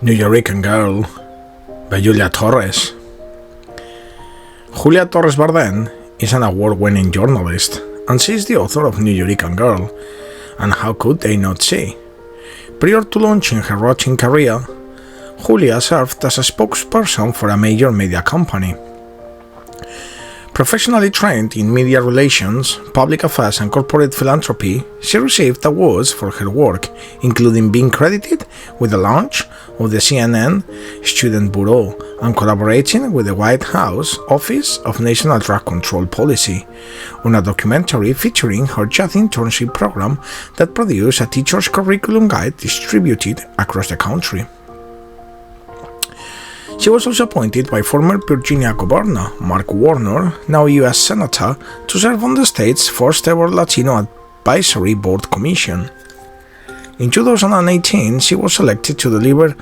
Newyoricangirl by Julia Torres. Julia Torres Bardem is an award-winning journalist, and she is the author of Newyoricangirl and How Could They Not See? Prior to launching her writing career, Julia served as a spokesperson for a major media company. Professionally trained in media relations, public affairs and corporate philanthropy, she received awards for her work, including being credited with the launch of the CNN Student Bureau and collaborating with the White House Office of National Drug Control Policy on a documentary featuring her youth internship program that produced a teacher's curriculum guide distributed across the country. She was also appointed by former Virginia Governor Mark Warner, now U.S. Senator, to serve on the state's first-ever Latino Advisory Board Commission. In 2018, she was selected to deliver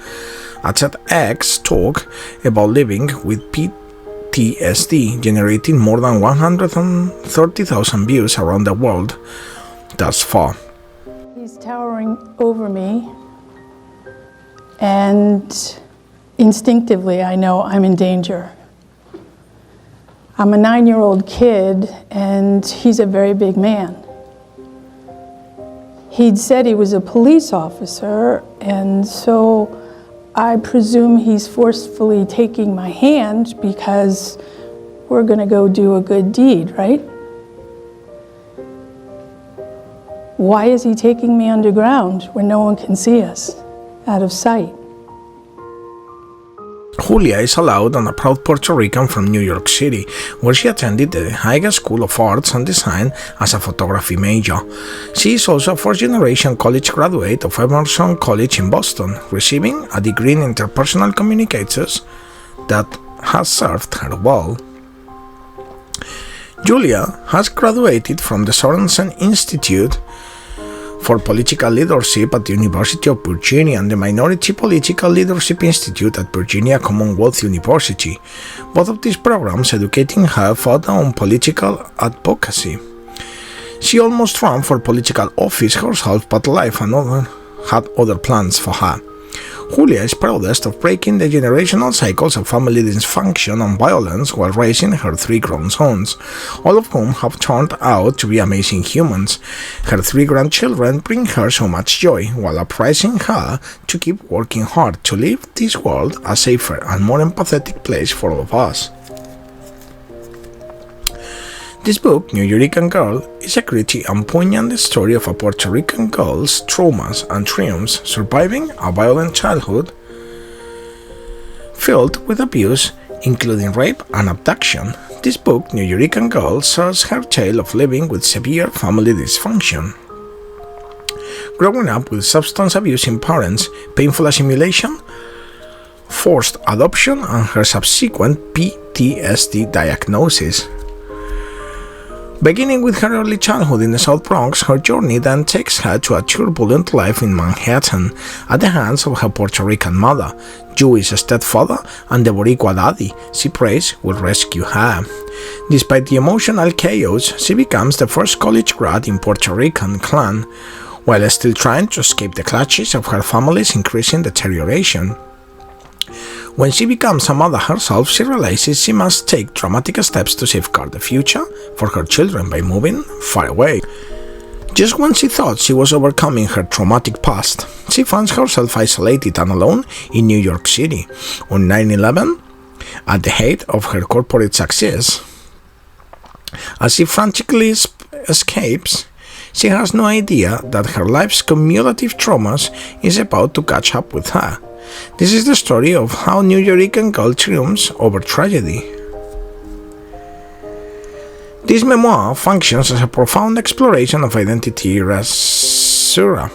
a TEDx talk about living with PTSD, generating more than 130,000 views around the world thus far. He's towering over me, and instinctively, I know I'm in danger. I'm a 9-year-old kid, and he's a very big man. He'd said he was a police officer, and so I presume he's forcefully taking my hand because we're gonna go do a good deed, right? Why is he taking me underground where no one can see us, out of sight? Julia is a loud and a proud Puerto Rican from New York City, where she attended the Haig School of Arts and Design as a photography major. She is also a first-generation college graduate of Emerson College in Boston, receiving a degree in interpersonal communicators that has served her well. Julia has graduated from the Sorensen Institute for Political Leadership at the University of Virginia and the Minority Political Leadership Institute at Virginia Commonwealth University, both of these programs educating her further on political advocacy. She almost ran for political office herself, but life had other plans for her. Julia is proudest of breaking the generational cycles of family dysfunction and violence while raising her 3 grown sons, all of whom have turned out to be amazing humans. Her 3 grandchildren bring her so much joy, while uprising her to keep working hard to leave this world a safer and more empathetic place for all of us. This book, Newyoricangirl, is a gritty and poignant story of a Puerto Rican girl's traumas and triumphs surviving a violent childhood filled with abuse, including rape and abduction. This book, Newyoricangirl, shares her tale of living with severe family dysfunction. Growing up with substance abusing parents, painful assimilation, forced adoption, and her subsequent PTSD diagnosis. Beginning with her early childhood in the South Bronx, her journey then takes her to a turbulent life in Manhattan at the hands of her Puerto Rican mother, Jewish stepfather, and the Boricua daddy she prays will rescue her. Despite the emotional chaos, she becomes the first college grad in Puerto Rican clan, while still trying to escape the clutches of her family's increasing deterioration. When she becomes a mother herself, she realizes she must take dramatic steps to safeguard the future for her children by moving far away. Just when she thought she was overcoming her traumatic past, she finds herself isolated and alone in New York City on 9/11, at the height of her corporate success. As she frantically escapes, she has no idea that her life's cumulative traumas is about to catch up with her. This is the story of how Newyoricangirl triumphs over tragedy. This memoir functions as a profound exploration of identity erasure,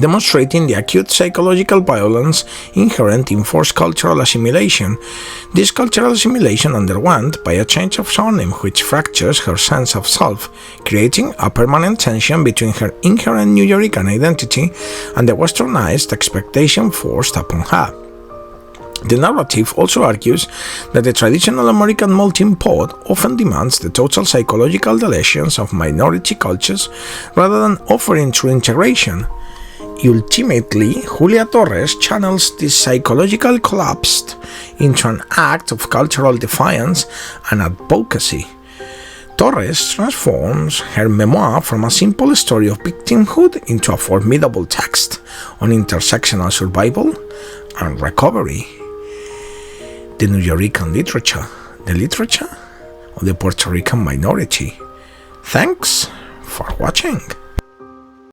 demonstrating the acute psychological violence inherent in forced cultural assimilation. This cultural assimilation underwent by a change of surname which fractures her sense of self, creating a permanent tension between her inherent New Yorican identity and the westernized expectation forced upon her. The narrative also argues that the traditional American melting pot often demands the total psychological deletions of minority cultures rather than offering true integration. Ultimately, Julia Torres channels this psychological collapse into an act of cultural defiance and advocacy. Torres transforms her memoir from a simple story of victimhood into a formidable text on intersectional survival and recovery. The Nuyorican literature, the literature of the Puerto Rican minority. Thanks for watching.